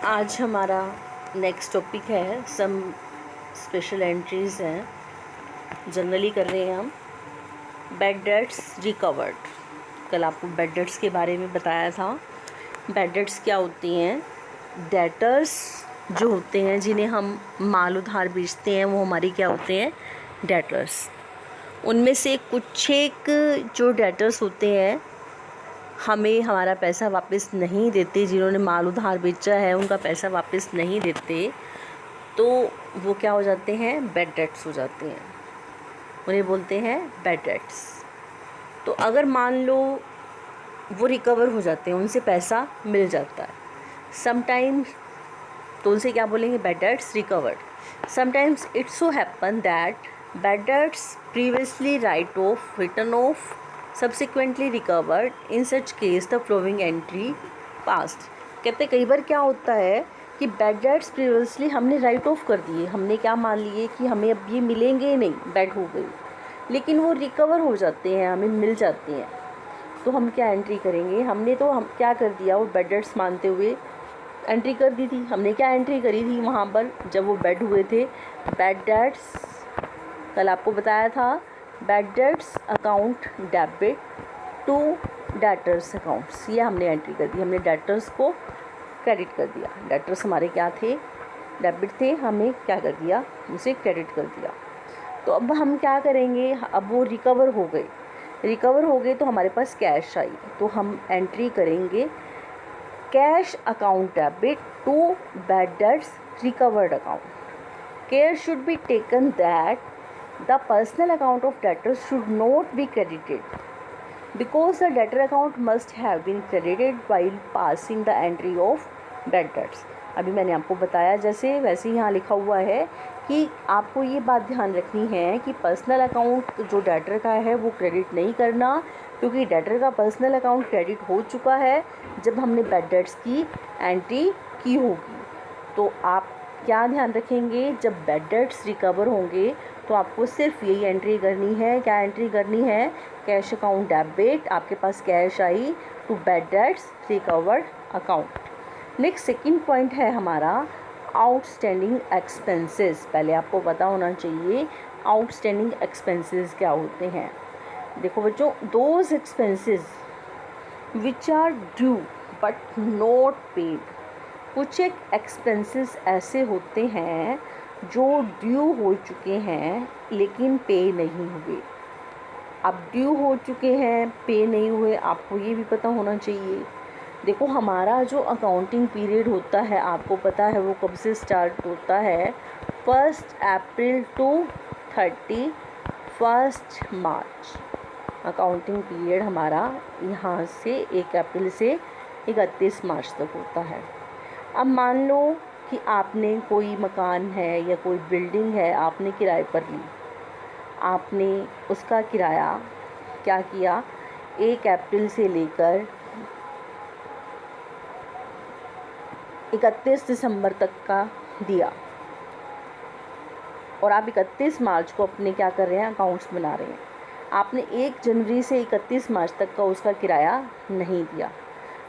आज हमारा next topic है सम स्पेशल एंट्रीज़ हैं, जनरली कर रहे हैं हम। Bad debts recovered. कल आपको बैड डेट्स के बारे में बताया था। बैड डेट्स क्या होती हैं? डेटर्स जो होते हैं जिन्हें हम माल उधार बेचते हैं वो हमारे क्या होते हैं? डेटर्स। उनमें से कुछ एक जो डेटर्स होते हैं हमें हमारा पैसा वापस नहीं देते, जिन्होंने माल उधार बेचा है उनका पैसा वापस नहीं देते, तो वो क्या हो जाते हैं? बैड डेट्स हो जाते हैं। उन्हें बोलते हैं बैड डेट्स। तो अगर मान लो वो रिकवर हो जाते हैं, उनसे पैसा मिल जाता है समटाइम्स, तो उनसे क्या बोलेंगे? Bad debts recovered. Sometimes it so happen that bad debts previously written off subsequently recovered, in such case the following entry passed। कहते कई बार क्या होता है कि बैड डेट्स प्रीवियसली हमने राइट ऑफ कर दिए, हमने क्या मान लिए कि हमें अब ये मिलेंगे नहीं, बैड हो गई, लेकिन वो रिकवर हो जाते हैं, हमें मिल जाते हैं, तो हम क्या एंट्री करेंगे? हमने तो हम क्या कर दिया, वो बैड डेट्स मानते हुए एंट्री कर दी थी। हमने क्या एंट्री करी थी वहाँ पर जब वो बैड हुए थे? बैड डेट्स, कल आपको बताया था, bad debts account debit to debtors accounts, ये हमने एंट्री कर दी। हमने डेटर्स को क्रेडिट कर दिया। डेटर्स हमारे क्या थे? डेबिट थे, हमें क्या कर दिया? उसे क्रेडिट कर दिया। तो अब हम क्या करेंगे? अब वो रिकवर हो गए तो हमारे पास कैश आई, तो हम एंट्री करेंगे cash account debit to bad debts recovered account. Care should be taken that the personal account of debtors should not be credited because the debtor account must have been credited while passing the entry of bad debts। अभी मैंने आपको बताया जैसे वैसे ही यहाँ लिखा हुआ है कि आपको ये बात ध्यान रखनी है कि पर्सनल अकाउंट जो डेटर का है वो क्रेडिट नहीं करना, क्योंकि डेटर का पर्सनल अकाउंट क्रेडिट हो चुका है जब हमने बैड डेट्स की एंट्री की होगी। तो आप क्या ध्यान रखेंगे? जब बैड डेट्स रिकवर होंगे तो आपको सिर्फ यही एंट्री करनी है। क्या एंट्री करनी है? कैश अकाउंट डेबिट, आपके पास कैश आई, to bad debts recovered account. Next second point है हमारा आउटस्टैंडिंग एक्सपेंसेस। पहले आपको पता होना चाहिए आउटस्टैंडिंग एक्सपेंसेस क्या होते हैं। देखो बच्चों, those expenses which are due but not paid. कुछ एक एक्सपेंसेस ऐसे होते हैं जो ड्यू हो चुके हैं लेकिन पे नहीं हुए। अब ड्यू हो चुके हैं, पे नहीं हुए, आपको ये भी पता होना चाहिए। देखो हमारा जो अकाउंटिंग पीरियड होता है, आपको पता है वो कब से स्टार्ट होता है? 1 अप्रैल टू 31 मार्च। अकाउंटिंग पीरियड हमारा यहाँ से 1 अप्रैल से 31 मार्च तक होता है। अब मान लो कि आपने कोई मकान है या कोई बिल्डिंग है, आपने किराए पर ली। आपने उसका किराया क्या किया? 1 अप्रैल से लेकर 31 दिसंबर तक का दिया, और आप 31 मार्च को अपने क्या कर रहे हैं? अकाउंट्स बना रहे हैं। आपने 1 जनवरी से 31 मार्च तक का उसका किराया नहीं दिया,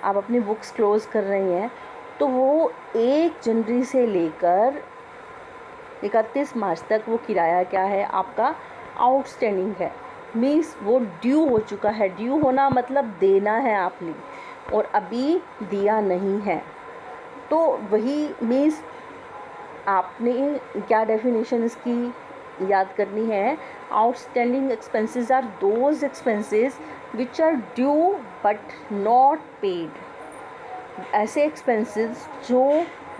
आप अपनी बुक्स क्लोज़ कर रहे हैं, तो वो 1 जनवरी से लेकर 31 मार्च तक वो किराया क्या है? आपका आउटस्टैंडिंग है, मीन्स वो ड्यू हो चुका है। ड्यू होना मतलब देना है आपने और अभी दिया नहीं है, तो वही मीन्स आपने क्या डेफिनेशन इसकी याद करनी है? Outstanding expenses are those expenses which are due but not paid. ऐसे एक्सपेंसेस जो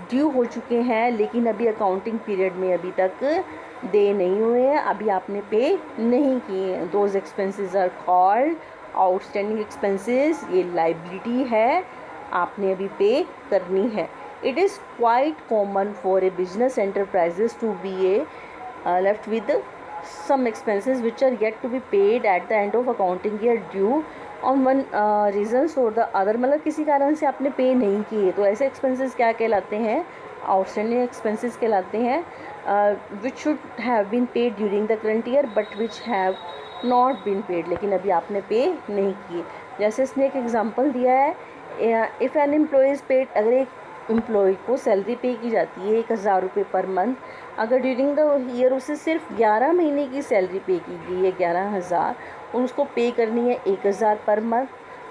ड्यू हो चुके हैं लेकिन अभी अकाउंटिंग पीरियड में अभी तक दे नहीं हुए हैं, अभी आपने पे नहीं किए हैं। Those expenses are called outstanding expenses. ये लाइबिलिटी है, आपने अभी पे करनी है। It is quite common for a business enterprises to be a left with some expenses which are yet to be paid at the end of accounting year due on one reasons or the other। मतलब किसी कारण से आपने पे नहीं किए, तो ऐसे एक्सपेंसेस क्या कहलाते हैं? आउटस्टैंडिंग एक्सपेंसेस कहलाते हैं। Which should have been paid during the current year but which have not been paid, लेकिन अभी आपने पे नहीं किए। जैसे इसने एक एग्जांपल दिया है, if an employee is paid, अगर एक एम्प्लॉय को सैलरी पे की जाती है 1000 रुपये पर मंथ। अगर ड्यूरिंग द ईयर उसे सिर्फ 11 महीने की सैलरी पे की गई है 11,000 और उसको पे करनी है 1000 पर मंथ,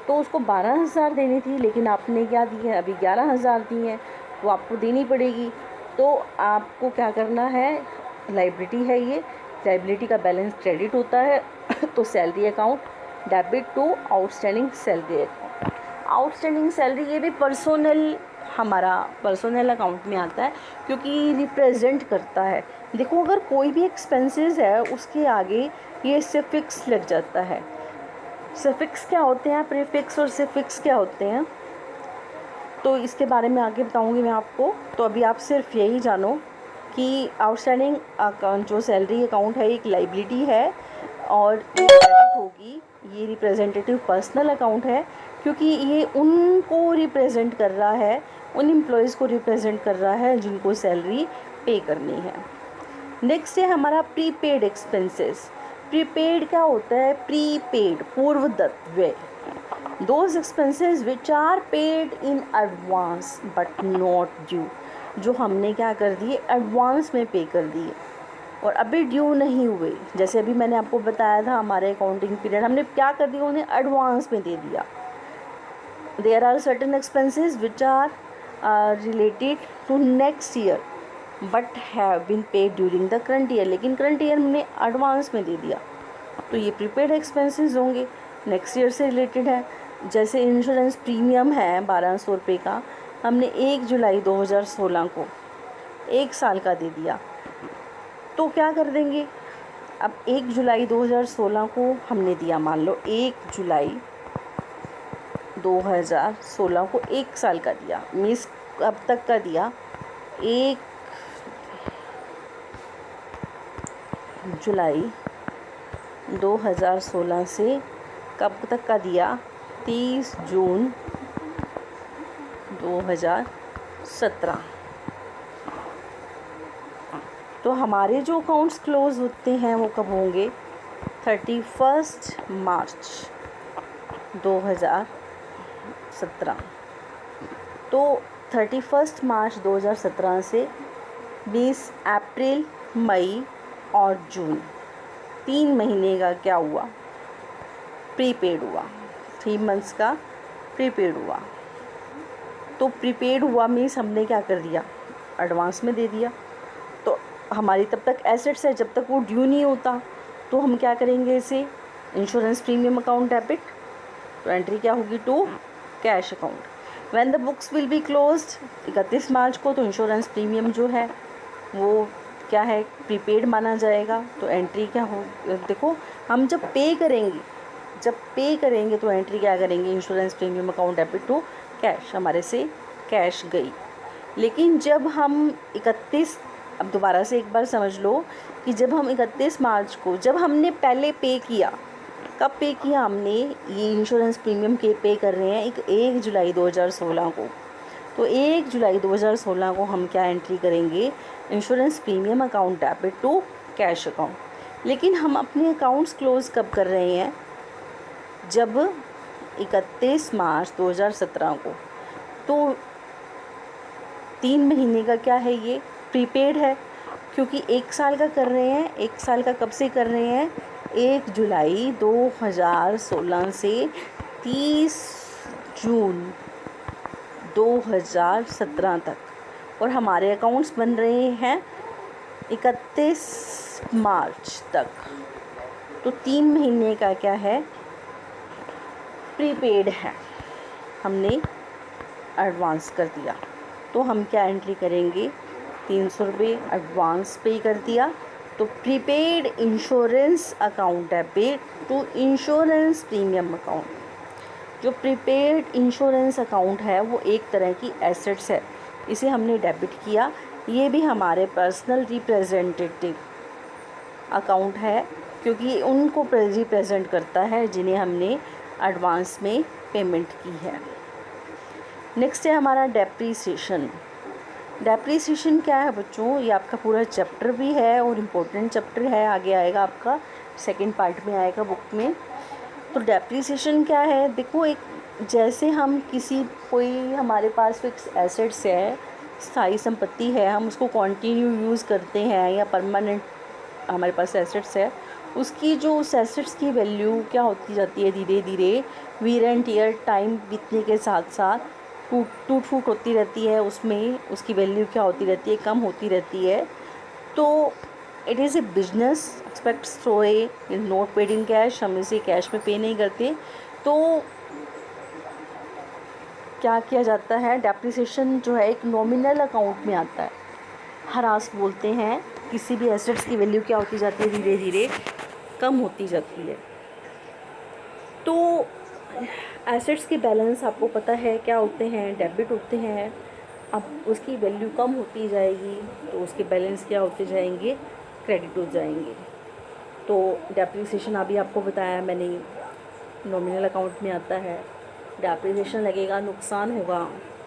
तो उसको 12,000 देनी थी, लेकिन आपने क्या दी है, अभी 11,000 दी हैं, तो आपको देनी पड़ेगी। तो आपको क्या करना है, लाइबिलिटी है ये, लाइबिलिटी का बैलेंस क्रेडिट होता है तो salary account debit to outstanding salary account. Outstanding salary ये भी पर्सनल, हमारा पर्सनल अकाउंट में आता है क्योंकि रिप्रेजेंट करता है। देखो अगर कोई भी एक्सपेंसेस है उसके आगे ये सफिक्स लग जाता है। सफिक्स क्या होते हैं, प्रीफिक्स और सफिक्स क्या होते हैं, तो इसके बारे में आगे बताऊंगी मैं आपको। तो अभी आप सिर्फ यही जानो कि आउटस्टैंडिंग अकाउंट जो सैलरी अकाउंट है एक लाइबिलिटी है और ये क्रेडिट होगी। ये रिप्रेजेंटेटिव पर्सनल अकाउंट है क्योंकि ये उनको रिप्रेजेंट कर रहा है, उन एम्प्लॉयज़ को रिप्रेजेंट कर रहा है जिनको सैलरी पे करनी है। नेक्स्ट है हमारा प्रीपेड एक्सपेंसेस। प्रीपेड क्या होता है, प्रीपेड पूर्वदत्त व्यय, those expenses which are paid in advance but not due, जो हमने क्या कर दिए, एडवांस में पे कर दिए और अभी ड्यू नहीं हुए। जैसे अभी मैंने आपको बताया था हमारे अकाउंटिंग पीरियड हमने क्या कर दिया, उन्हें एडवांस में दे दिया। There are certain expenses which are related to next year but have been paid during the current year, लेकिन करंट ईयर हमने एडवांस में दे दिया, तो ये प्रीपेड एक्सपेंसेस होंगे, नेक्स्ट ईयर से रिलेटेड है। जैसे इंश्योरेंस प्रीमियम है 1200 रुपये का, हमने 1 जुलाई 2016 को 1 साल का दे दिया, तो क्या कर देंगे, अब 1 जुलाई 2016 को हमने दिया, मान लो 1 जुलाई 2016 को 1 साल का दिया, मीन्स अब तक का दिया 1 जुलाई 2016 से कब तक का दिया, 30 जून 2017। तो हमारे जो अकाउंट्स क्लोज़ होते हैं वो कब होंगे, 31 मार्च 2017। तो 31 मार्च 2017 से 20 अप्रैल, मई और जून 3 महीने का क्या हुआ, प्रीपेड हुआ, 3 मंथ्स का प्रीपेड हुआ। तो प्रीपेड हुआ मीन्स हमने क्या कर दिया, एडवांस में दे दिया, तो हमारी तब तक एसेट्स है जब तक वो ड्यू नहीं होता, तो हम क्या करेंगे, इसे इंश्योरेंस प्रीमियम अकाउंट डेबिट, तो एंट्री क्या होगी, to cash account. When the books will be closed 31 March को, तो इंश्योरेंस प्रीमियम जो है वो क्या है, प्रीपेड माना जाएगा, तो एंट्री क्या हो, देखो हम जब पे करेंगे तो एंट्री क्या करेंगे, insurance premium account debit to cash, हमारे से कैश गई। लेकिन जब हम 31, अब दोबारा से एक बार समझ लो कि जब हम 31 मार्च को, जब हमने पहले पे किया, कब पे किया हमने, ये इंश्योरेंस प्रीमियम के पे कर रहे हैं 1 जुलाई 2016 को, तो 1 जुलाई 2016 को हम क्या एंट्री करेंगे, insurance premium account debit to cash account. लेकिन हम अपने अकाउंट्स क्लोज़ कब कर रहे हैं, जब 31 मार्च 2017 को, तो 3 महीने का क्या है, ये प्रीपेड है क्योंकि 1 साल का कर रहे हैं। 1 साल का कब से कर रहे हैं, 1 जुलाई 2016 से 30 जून 2017 तक, और हमारे अकाउंट्स बन रहे हैं 31 मार्च तक, तो 3 महीने का क्या है, प्रीपेड है, हमने एडवांस कर दिया। तो हम क्या एंट्री करेंगे, 300 रुपये एडवांस पे कर दिया, तो prepaid insurance account debit to insurance premium account. जो प्रीपेड इंश्योरेंस अकाउंट है वो एक तरह की एसेट्स है, इसे हमने डेबिट किया, ये भी हमारे पर्सनल रिप्रेजेंटेटिव अकाउंट है क्योंकि उनको रिप्रेजेंट करता है जिन्हें हमने एडवांस में पेमेंट की है। नेक्स्ट है हमारा डेप्रीसिएशन। डेप्रीसिएशन क्या है बच्चों, ये आपका पूरा चैप्टर भी है और इम्पोर्टेंट चैप्टर है, आगे आएगा आपका सेकंड पार्ट में आएगा बुक में। तो डेप्रीसिएशन क्या है, देखो एक जैसे हम किसी कोई हमारे पास फिक्स एसेट्स है, स्थायी संपत्ति है, हम उसको कंटिन्यू यूज़ करते हैं या परमानेंट हमारे पास एसेट्स है, उसकी जो उस एसेट्स की वैल्यू क्या होती जाती है, धीरे धीरे वीर एंड टीयर टाइम बीतने के साथ साथ टूट फूट होती रहती है, उसमें उसकी वैल्यू क्या होती रहती है, कम होती रहती है। तो it is a business expects throw a note paid in cash, हम इसे कैश में पे नहीं करते। तो क्या किया जाता है, डेप्रिसिएशन जो है एक नॉमिनल अकाउंट में आता है। हरास बोलते हैं, किसी भी एसेट्स की वैल्यू क्या होती जाती है, धीरे धीरे कम होती जाती है। तो एसेट्स के बैलेंस आपको पता है क्या होते हैं, डेबिट होते हैं। अब उसकी वैल्यू कम होती जाएगी तो उसके बैलेंस क्या होते जाएंगे, क्रेडिट हो जाएंगे। तो डेप्रिसिएशन अभी आपको बताया मैंने, नॉमिनल अकाउंट में आता है। डेप्रिसिएशन लगेगा, नुकसान होगा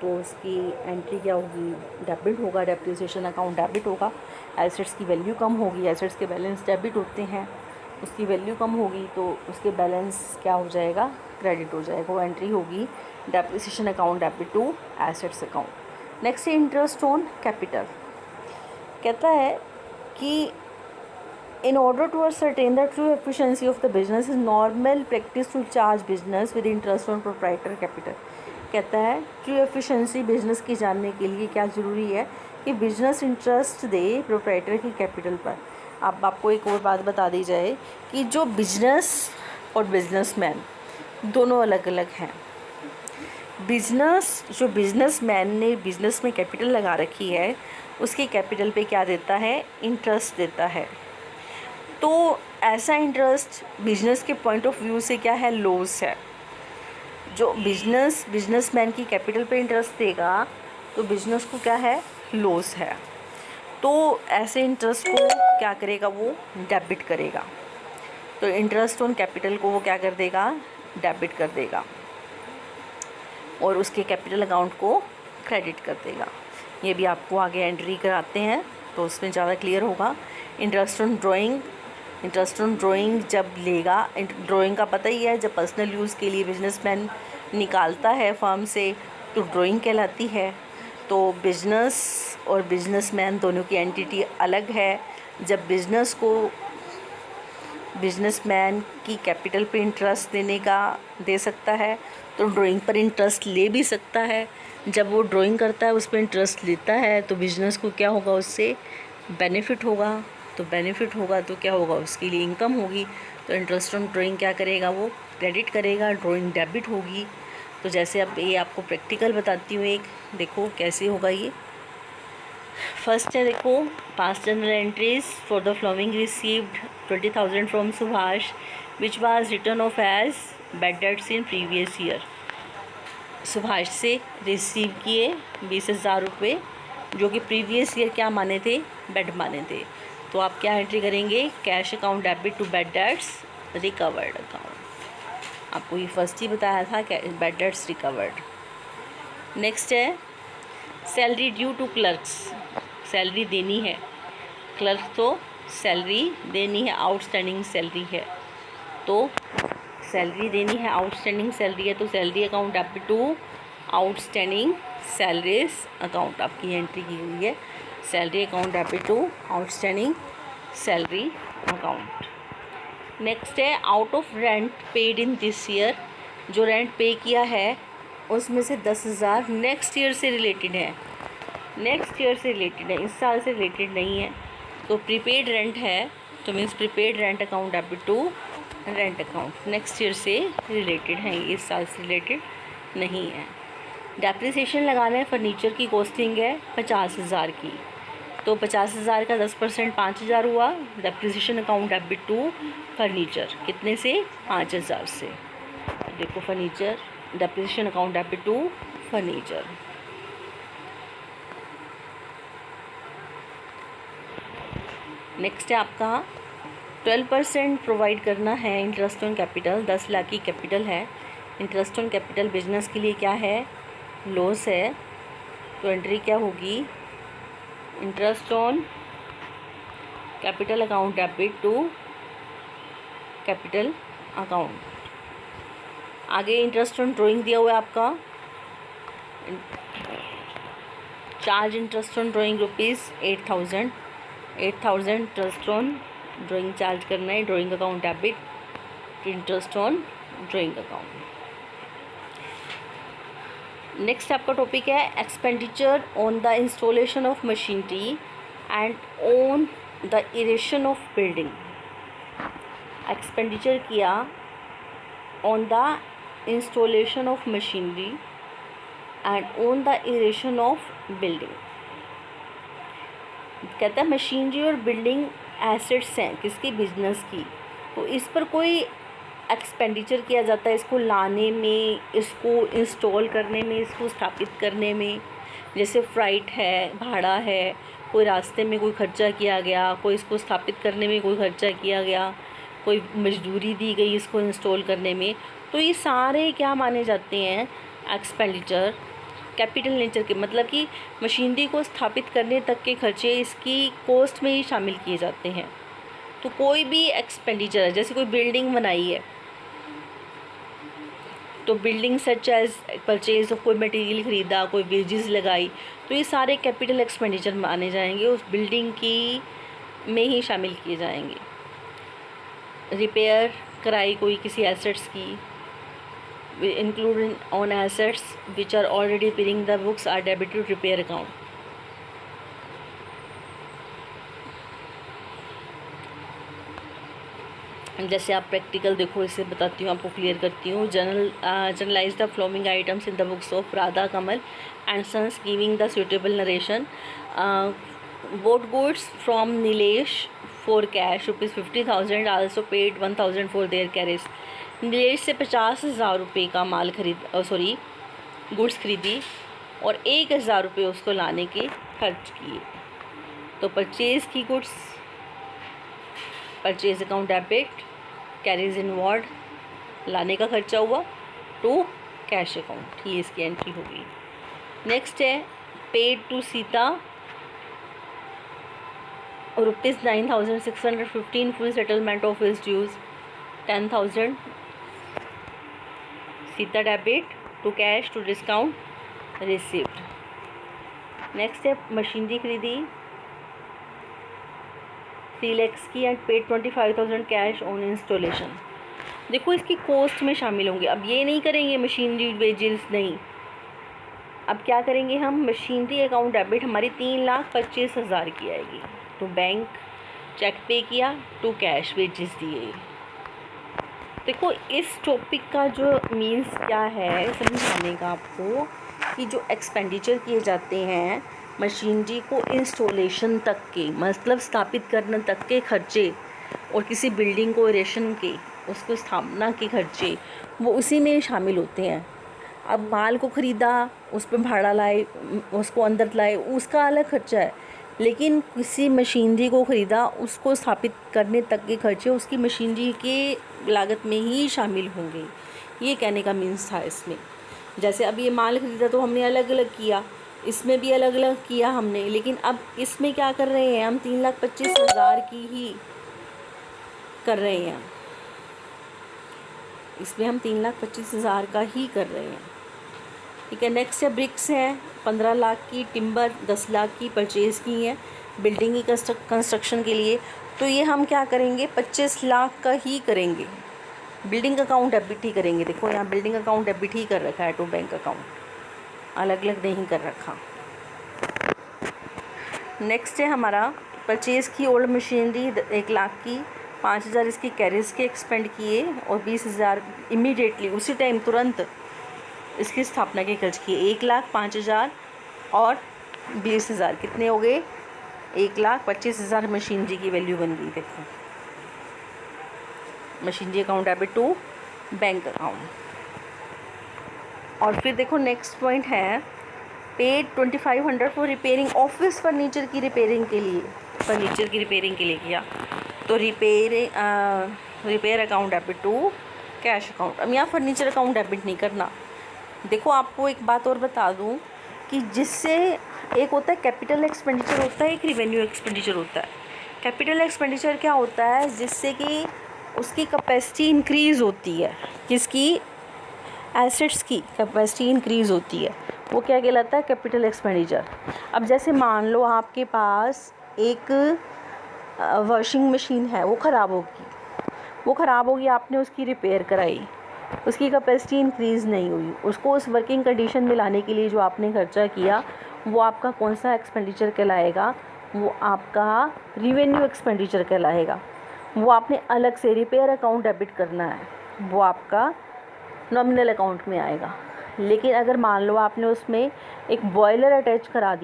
तो उसकी एंट्री क्या होगी, डेबिट होगा, डेप्रिसिएशन अकाउंट डेबिट होगा। एसेट्स की वैल्यू कम होगी, एसेट्स के बैलेंस डेबिट होते हैं, उसकी वैल्यू कम होगी तो उसके बैलेंस क्या हो जाएगा, क्रेडिट हो जाएगा। वो एंट्री होगी depreciation account debit to assets account. Next है इंटरेस्ट ऑन कैपिटल। कहता है कि in order to ascertain the true efficiency of the business is normal practice to charge business with interest on proprietary capital। कहता है true efficiency business की जानने के लिए क्या ज़रूरी है कि बिजनेस इंटरेस्ट दे प्रोप्राइटर की कैपिटल पर। अब आपको एक और बात बता दी जाए कि जो बिजनेस और बिजनेसमैन दोनों अलग अलग हैं। जो बिजनेसमैन ने बिजनेस में कैपिटल लगा रखी है, उसकी कैपिटल पे क्या देता है, इंटरेस्ट देता है। तो ऐसा इंटरेस्ट बिजनेस के पॉइंट ऑफ व्यू से क्या है, लॉस है। जो बिजनेसमैन की कैपिटल पे इंटरेस्ट देगा तो बिजनेस को क्या है, लॉस है। तो ऐसे इंटरेस्ट को क्या करेगा, वो डेबिट करेगा। तो इंटरेस्ट ऑन कैपिटल को वो क्या कर देगा, डेबिट कर देगा और उसके कैपिटल अकाउंट को क्रेडिट कर देगा। ये भी आपको आगे एंट्री कराते हैं तो उसमें ज़्यादा क्लियर होगा। इंटरेस्ट ऑन ड्राइंग जब लेगा, ड्राइंग का पता ही है, जब पर्सनल यूज़ के लिए बिजनेसमैन निकालता है फर्म से तो ड्राइंग कहलाती है। तो बिजनेस और बिजनेसमैन दोनों की एंटिटी अलग है। जब बिजनेसमैन की कैपिटल पे इंटरेस्ट दे सकता है तो ड्राइंग पर इंटरेस्ट ले भी सकता है। जब वो ड्राइंग करता है उस पर इंटरेस्ट लेता है तो बिजनेस को क्या होगा, उससे बेनिफिट होगा। तो बेनिफिट होगा तो क्या होगा, उसके लिए इनकम होगी। तो इंटरेस्ट ऑन ड्राइंग क्या करेगा, वो क्रेडिट करेगा, ड्राइंग डेबिट होगी। तो जैसे अब ये आपको प्रैक्टिकल बताती हूँ, एक देखो कैसे होगा ये। फर्स्ट है, देखो, passed journal entries for the following received 20,000 from Subhash which was written off as bad debts in previous year. Subhash से रिसीव किए 20,000 रुपये जो कि प्रीवियस ईयर क्या माने थे, बेड माने थे। तो आप क्या एंट्री करेंगे, cash account debit to bad debts recovered account. आपको ये फर्स्ट ही बताया था, बैड डेट्स रिकवर्ड। नेक्स्ट है salary due to clerks, salary देनी है, क्लर्क तो सैलरी देनी है, आउटस्टैंडिंग सैलरी है। तो सैलरी देनी है, आउटस्टैंडिंग सैलरी है, तो salary account debit to outstanding salaries account आपकी एंट्री की गई है। Salary account debit to outstanding salary account. Next है out of rent paid in this year, जो रेंट पे किया है उसमें से 10,000 नेक्स्ट ईयर से रिलेटेड है, नेक्स्ट ईयर से रिलेटेड है, इस साल से रिलेटेड नहीं है। तो प्रीपेड रेंट है तो means prepaid rent account debit to rent account, next year से रिलेटेड है, इस साल से रिलेटेड नहीं है। डेप्रिसिएशन लगाना है, फर्नीचर की कॉस्टिंग है 50,000 की, तो 50,000 का 10% 5,000 हुआ। Depreciation account debit to furniture कितने से, 5,000 से। देखो furniture, depreciation account debit to furniture. Next है आपका 12% प्रोवाइड करना है इंटरेस्ट ऑन कैपिटल, 10 लाख की कैपिटल है। इंटरेस्ट ऑन कैपिटल बिजनेस के लिए क्या है, लॉस है। तो एंट्री क्या होगी, interest on capital account debit to capital account. आगे इंटरेस्ट ऑन ड्राइंग दिया हुआ है आपका, charge interest on drawing ₹8,000 interest on drawing charge करना है, drawing account debit interest on drawing account. Next आपका टॉपिक है expenditure on the installation of machinery and on the erection of building. Expenditure किया on the installation of machinery and on the erection of building. कहता है machinery और building assets हैं किसकी, business की, तो इस पर कोई एक्सपेंडिचर किया जाता है इसको लाने में, इसको इंस्टॉल करने में, इसको स्थापित करने में। जैसे फ्राइट है, भाड़ा है, कोई रास्ते में कोई खर्चा किया गया, कोई इसको स्थापित करने में कोई खर्चा किया गया, कोई मजदूरी दी गई इसको इंस्टॉल करने में, तो ये सारे क्या माने जाते हैं, एक्सपेंडिचर कैपिटल नेचर के, मतलब कि मशीनरी को स्थापित करने तक के खर्चे इसकी कॉस्ट में ही शामिल किए जाते हैं। तो कोई भी एक्सपेंडिचर है, जैसे कोई बिल्डिंग बनाई है तो building such as purchase of कोई मटेरियल ख़रीदा, कोई वेजेस लगाई, तो ये सारे कैपिटल एक्सपेंडिचर माने जाएंगे, उस बिल्डिंग की में ही शामिल किए जाएंगे। रिपेयर कराई कोई किसी एसेट्स की, include on assets which are already paying the books are debited repair account. जैसे आप प्रैक्टिकल देखो, इसे बताती हूँ, आपको क्लियर करती हूँ। Journalise the following items in the books of Radha Kamal and sons giving the suitable narration. Bought goods from Nilesh for cash ₹50,000 also paid 1,000 for their carriage. Nilesh से 50,000 रुपये का माल गुड्स खरीदी और 1,000 रुपये उसको लाने के खर्च किए। तो परचेज़ की goods, purchase account debit, carries inward, लाने का खर्चा हुआ, टू कैश अकाउंट, ये इसकी एंट्री होगी। नेक्स्ट है paid to Sita ₹9,615 full settlement of his dues 10,000 Sita debit to cash to discount receipt. Next है मशीनरी खरीदी 3 lakhs की and paid 25,000 cash on installation. देखो इसकी कॉस्ट में शामिल होंगे। अब ये नहीं करेंगे मशीनरी वेजेस, नहीं, अब क्या करेंगे हम, मशीनरी अकाउंट डेबिट हमारी 3,25,000 की आएगी, तो बैंक चेक पे किया, टू कैश वेजेस दिए। देखो इस टॉपिक का जो मीन्स क्या है समझाने का आपको, कि जो एक्सपेंडिचर किए जाते हैं मशीनरी को इंस्टॉलेशन तक के, मतलब स्थापित करने तक के खर्चे, और किसी बिल्डिंग को इरेशन के, उसको स्थापना के खर्चे, वो उसी में शामिल होते हैं। अब माल को ख़रीदा, उस पर भाड़ा लाए, उसको अंदर लाए, उसका अलग खर्चा है, लेकिन किसी मशीनरी को ख़रीदा, उसको स्थापित करने तक के खर्चे उसकी मशीनरी के लागत में ही शामिल होंगे। ये कहने का मीन्स था इसमें। जैसे अब ये माल ख़रीदा तो हमने अलग अलग किया, इसमें भी अलग अलग किया हमने, लेकिन अब इसमें क्या कर रहे हैं हम, 3,25,000 की ही कर रहे हैं, इसमें हम 3,25,000 का ही कर रहे हैं। ठीक है। नेक्स्ट है ब्रिक्स हैं 15 लाख की, टिम्बर 10 लाख की परचेज़ की हैं बिल्डिंग की कंस्ट्रक्शन के लिए, तो ये हम क्या करेंगे, 25 लाख का ही करेंगे, बिल्डिंग अकाउंट डेबिट ही करेंगे। देखो यहाँ बिल्डिंग अकाउंट डेबिट ही कर रखा है, टू बैंक अकाउंट, अलग अलग नहीं कर रखा। नेक्स्ट है हमारा परचेज़ की ओल्ड मशीनरी 1 लाख की, 5,000 इसकी कैरेज के एक्सपेंड किए और 20,000 इमीडिएटली उसी टाइम तुरंत इसकी स्थापना के खर्च किए। 1 लाख 5,000 और 20,000 कितने हो गए, 1,25,000 मशीनरी की वैल्यू बन गई। देखो machinery account debit to bank account. और फिर देखो नेक्स्ट पॉइंट है paid 2,500 for repairing office furniture की रिपेयरिंग के लिए, फर्नीचर की रिपेयरिंग के लिए किया, तो repair account debit to cash account. अब यहाँ फर्नीचर अकाउंट डेबिट नहीं करना। देखो आपको एक बात और बता दूँ कि जिससे एक होता है कैपिटल एक्सपेंडिचर होता है, एक रिवेन्यू एक्सपेंडिचर होता है। कैपिटल एक्सपेंडिचर क्या होता है, जिससे कि उसकी कैपेसिटी इंक्रीज़ होती है, किसकी, एसेट्स की कैपेसिटी इंक्रीज़ होती है, वो क्या कहलाता है? Capital expenditure. अब जैसे मान लो आपके पास एक वॉशिंग मशीन है, वो ख़राब होगी, आपने उसकी रिपेयर कराई, उसकी कैपेसिटी इंक्रीज़ नहीं हुई, उसको उस वर्किंग कंडीशन में लाने के लिए जो आपने खर्चा किया वो आपका कौन सा एक्सपेंडिचर कहलाएगा? वो आपका रिवेन्यू एक्सपेंडिचर कहलाएगा। वो आपने अलग से रिपेयर अकाउंट डेबिट करना है, वो आपका नॉमिनल अकाउंट में आएगा। लेकिन अगर मान लो आपने उसमें एक बॉयलर अटैच करा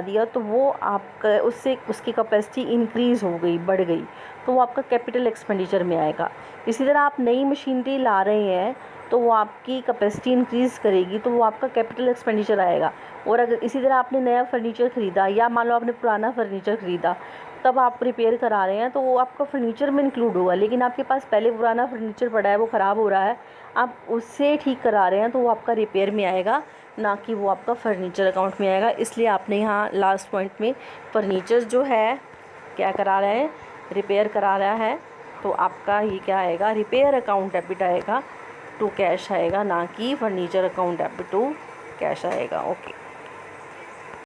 दिया तो वो आपका उससे उसकी कैपेसिटी इंक्रीज़ हो गई, बढ़ गई, तो वो आपका कैपिटल एक्सपेंडिचर में आएगा। इसी तरह आप नई मशीनरी ला रहे हैं तो वो आपकी कैपेसिटी इंक्रीज़ करेगी, तो वो आपका कैपिटल एक्सपेंडिचर आएगा। और अगर इसी तरह आपने नया फर्नीचर ख़रीदा, या मान लो आपने पुराना फर्नीचर ख़रीदा, तब आप रिपेयर करा रहे हैं तो वो आपका फर्नीचर में इंक्लूड होगा। लेकिन आपके पास पहले पुराना फर्नीचर पड़ा है, वो ख़राब हो रहा है, आप उससे ठीक करा रहे हैं, तो वो आपका रिपेयर में आएगा, ना कि वो आपका फर्नीचर अकाउंट में आएगा। इसलिए आपने यहाँ लास्ट पॉइंट में फर्नीचर जो है क्या करा रहा है? रिपेयर करा रहा है, तो आपका ये क्या आएगा? रिपेयर अकाउंट डेबिट आएगा टू कैश आएगा, ना कि furniture account debit to cash आएगा। ओके।